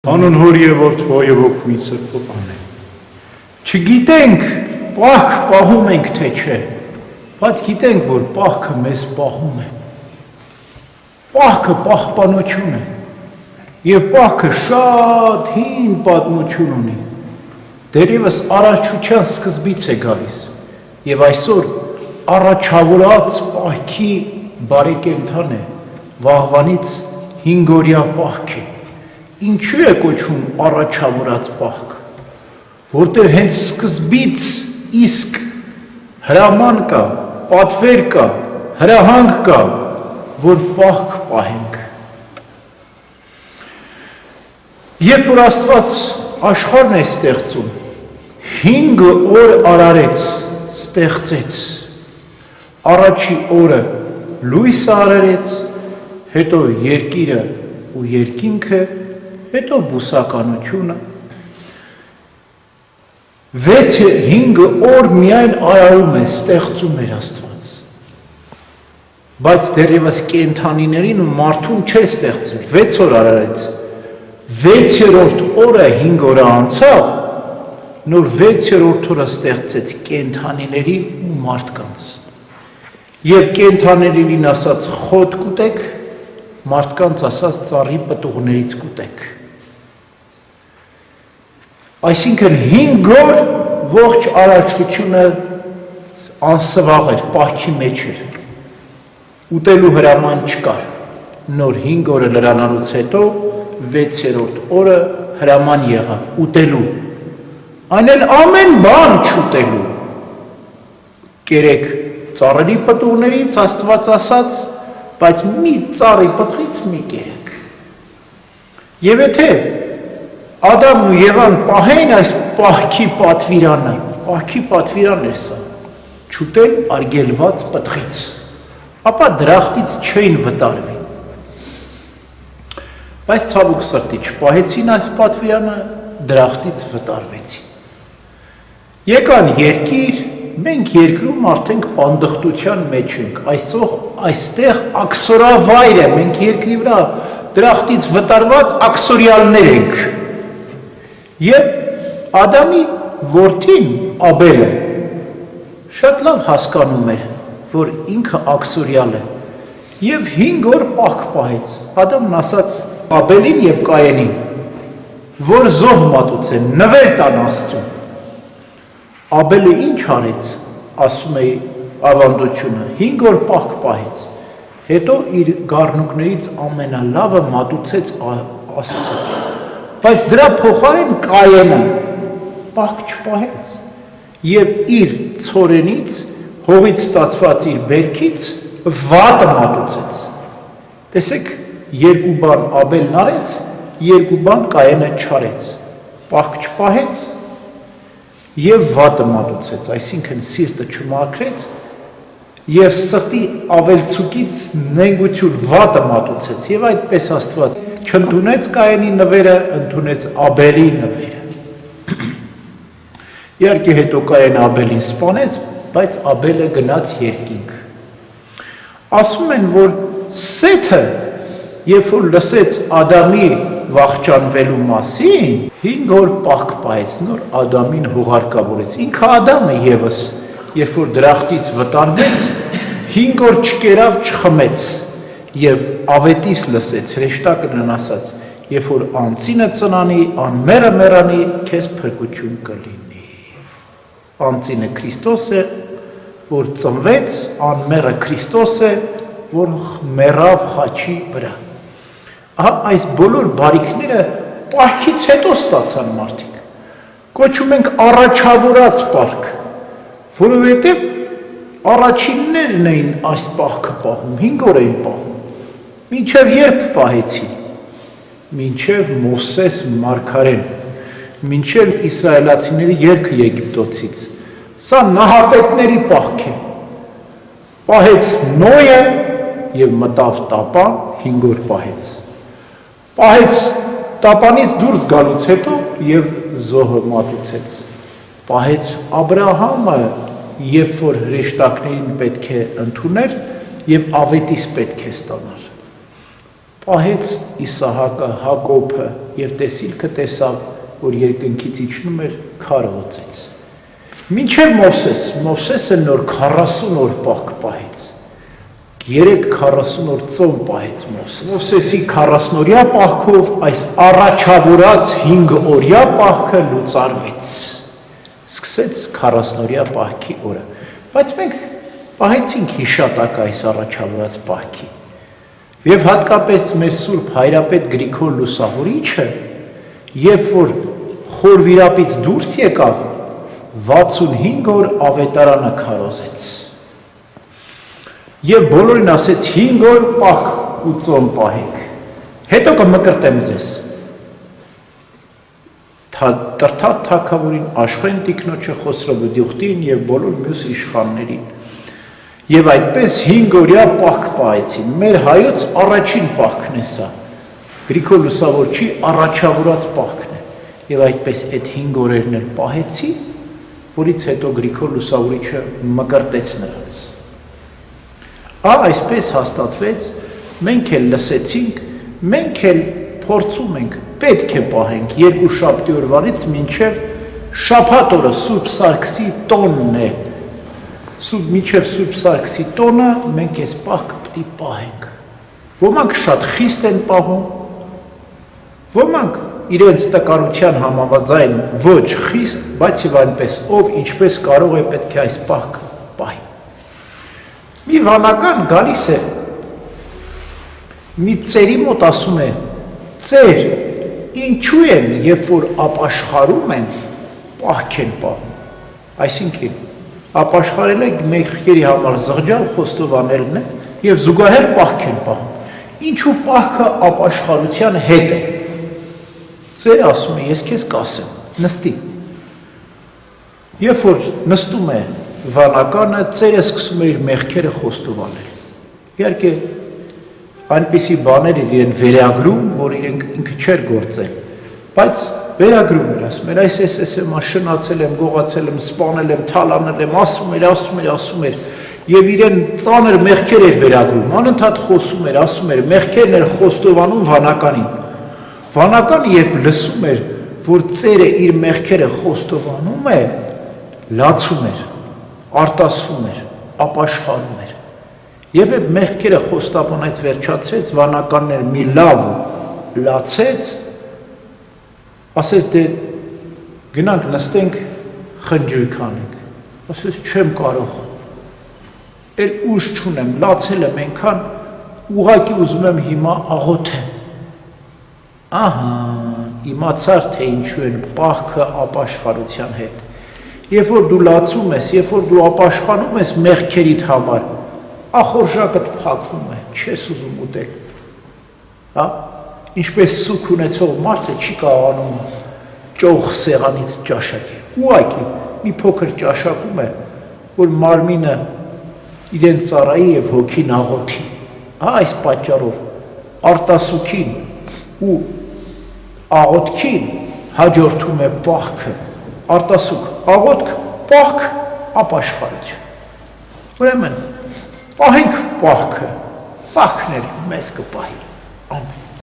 Անուն Հոր եւ Որդու եւ Հոգու Սրբո ամեն։ Չգիտենք, պահք պահում ենք թե չէ, բայց գիտենք, որ պահքը մեզ պահում է։ Պահքը պահպանություն է, եւ պահքը շատ հին պատմություն ունի։ Դերևս առարչության սկզբից է գալիս, եւ այսօր առաջավորած պահքի բարեկենդան է, վաղվանից 5-օրյա պահք է։ Ինչու է կոչվում առաջավորած պահք, որտեղ հենց սկզբից իսկ հրաման կա, պատվեր կա, հրահանգ կա, որ պահք պահենք։ Երբ որ Աստված աշխարհն է ստեղծում, 5 օր արարեց, ստեղծեց։ Առաջի օրը լույսը արարեց, հետո երկիրը ու երկինքը, հետո բուսականությունը։ 5 օր միայն արարում է, ստեղծում էր Աստված։ Բայց դեռևս կենդանիներին ու մարդուն չէ ստեղծել, 6 օր արարեց։ 6-րդ օրը 5 օրը անցավ, նոր 6-րդ օրը ստեղծեց կենդանիների ու մարդկանց։ Եվ կենդանիներին ասաց խոտ կուտեք, մարդկանց ասաց ծառի պտուղներից կուտեք։ Այսինքն 5 օր ողջ արարչությունը անսվաղ էր, պահքի մեջ էր։ Ուտելու հրաման չկար։ Նոր 5 օրը լրանալուց հետո 6-րդ օրը հրաման եղավ ուտելու։ Այն էլ ամեն բան չուտելու։ Կերեք ծառերի պտուղներից Աստված ասաց, բայց մի ծառի պտղից մի կերեք։ Եվ եթե Ադամն ու Եվան պահեին այս պահքի պատվիրանը, պահքի պատվիրանն էր սա, չուտել արգելված պտղից, ապա դրախտից չէին վտարվի։ Բայց ցավոք սրտի չպահեցին այս պատվիրանը, դրախտից վտարվեցին։ Եկան երկիր, մենք երկրում արդենք պանդխտության մեջ ենք, այստեղ աքսորավայր է, մենք երկրի վրա դրախտից վտարված աքսորյալներ ենք։ Եվ Ադամի որդին Աբելը շատ լավ հասկանում էր, որ ինքը աքսորյալ է, եւ 5 օր պահք պահեց։ Ադամն ասաց Աբելին եւ Կայենին, որ զոհ մատուցեն, նվեր տան Աստծուն։ Աբելը ինչ արեց, ասում է ավանդությունը, 5 օր պահք պահեց, հետո իր գառնուկներից ամենալավը մատուցեց Աստծուն։ Բայց դրա փոխարեն Կայենը պահք չպահեց եւ իր ցորենից հողից ստացված իր բերքից վատը մատուցեց։ Տեսեք, 2 բան Աբելն արեց, 2 բան Կայենը չարեց։ Պահք չպահեց եւ վատը մատուցեց, այսինքն սիրտը չմաքրեց եւ սրտի ավելցուկից նենգություն վատը մատուցեց եւ այդպես Աստված չընդունեց Կայենի նվերը, ընդունեց Աբելի նվերը։ Իհարկե հետո Կայենը Աբելին սպանեց, բայց Աբելը գնաց երկինք։ Ասում են, որ Սեթը, երբ որ լսեց Ադամի վախճանվելու մասին, 5 օր պահք պահեց, նոր Ադամին հուղարկավորեց։ Ինքը Ադամը եւս, երբ որ դրախտից վտարվեց, 5 օր չկերավ, չխմեց եւ ավետիս լսեց, հրեշտակը նրան ասաց, երբ որ անձինը ծնանի, անմերը մեռանի, քեզ փրկություն կլինի։ Անձինը Քրիստոս է, որ ծնվեց, անմերը Քրիստոս է, որ մեռավ խաչի վրա։ Ահա այս բոլոր բարիքները պահքից հետո ստացան մարդիկ։ Կոչում ենք առաջավորած պահք, որովհետև առաջիններն էին այս պահքը պահում, 5 օր էին պահում։ Մինչև երբ պահեցին, մինչև Մովսես մարգարեն, մինչև իսրայելացիների ելքը Եգիպտոցից, սա նահապետների պահք է, պահեց Նոյը և մտավ տապան, 5 օր պահեց, պահեց տապանից դուրս գալուց հետո և զոհը մատուցեց, պահեց Աբրահամը, երբ որ հրեշտակներին պետք է ընդուներ և ավետիս պետք է ստանար։ պահեց Իսահակը, Հակոբը և տեսիլքը տեսավ, որ երկնքից իջնում էր, քարը օծեց։ Մինչև Մովսեսը նոր 40 օր պահք պահեց, 3-40 օր ծոմ պահեց Մովսեսի 40-օրյա պահքով այս առաջավորած 5 օրյա պահքը լուծարվեց, սկսեց 40-օրյա պահքի օրը, բայց մենք պահեցինք հիշատակ այս առաջավորած պահքի, և հատկապես մեր Սուրբ Հայրապետ Գրիգոր Լուսավորիչը, երբ որ խորվիրապից դուրս եկավ, 65 օր ավետարանը քարոզեց, և բոլորին ասեց 5 օր պահք ու ծոմ պահեք, հետո կմկրտեմ ձեզ, Տրթատ թագավորին, Աշխեն տիկնոջը, Խոսրո Բդյուղտին և բոլոր մյուս իշխաններին, և այդպես 5 օրյա պահք պահեցին, մեր հայոց առաջին պահքն է սա, Գրիգոր Լուսավորչի առաջավորած պահքն է, և այդպես այդ 5 օրերն էլ պահեցի, որից հետո Գրիգոր Լուսավորիչը մկրտեց նրանց։ Այսպես հաստատվեց, մենք էլ լսեցինք, մենք էլ փորձում ենք, պետք է պահենք 2 շաբթի օրվանից մինչև շաբաթ օրը Սուրբ Սարգսի տոնն է, մինչև Սուրբ Սարգսի տոնը մենք այս պահքը պիտի պահենք։ Ոմանք շատ խիստ են պահում, ոմանք իրենց տկարության համավազային ոչ խիստ, բայց և այնպես, ով ինչպես կարող է պետք է այս պահքը պահի։ Մի վանական գալիս է, մի ծերի մոտ ասում է, ծեր, ինչու են, երբ որ ապաշխարում են, պահք են պահում, այսինքն, ապաշխարել է մեղքերի համար զղջալ խոստովանելն է և զուգահեռ պահք են պահում, ինչու պահքը ապաշխարության հետ է, ծերը ասում է, ես քեզ կասեմ, նստի, երբ որ նստում է վանականը, ծերը սկսում է իր մեղքերը խոստովանել, իհարկե այնպիսի բաներ իրեն վերագրում, որ ինքը չէր գործել, բայց վերագրում էր, ասում էր, այս եմ, շնացել եմ, գողացել եմ, սպանել եմ, թալանել եմ, ասում էր, և իրեն ծանր մեղքեր էր վերագրում, անընդհատ խոսում էր, ասում էր, մեղքերն էր խոստովանում վանականին, վանականը երբ լսում էր, որ ծերը իր մեղքերը խոստովանում է, լացում էր, արտասվում էր, ապաշխարում էր, և այդ մեղքերը խոստովանեց վերջացրեց, վանականն էր մի լավ լացեց, ասեց դե գնանք նստենք խնջույք անենք, ասեց չեմ կարող, էլ ուժ չունեմ, լացել եմ այնքան, ուղղակի ուզում եմ հիմա աղոթեմ, իմացար թե ինչու են պահքը ապաշխարության հետ, երբ որ դու լացում ես, երբ որ դու ապաշխանում ես մեղքերիդ համար, ախորժակդ փակվում է, չես ուզում ուտել, ինչպես սուք ունեցող մարդը չի կարողանում ճոխ սեղանից ճաշակել, ուղղակի մի փոքր ճաշակում է, որ մարմինը իրեն ծառայի և հոգին աղոթի, այս պատճառով արտասուքին ու աղոթքին հաջորդում է պահքը, արտասուք, աղոթք, պահք, ապաշխարություն, ուրեմն, պահենք պահքը, պահքներ մեզ կպահի, ամեն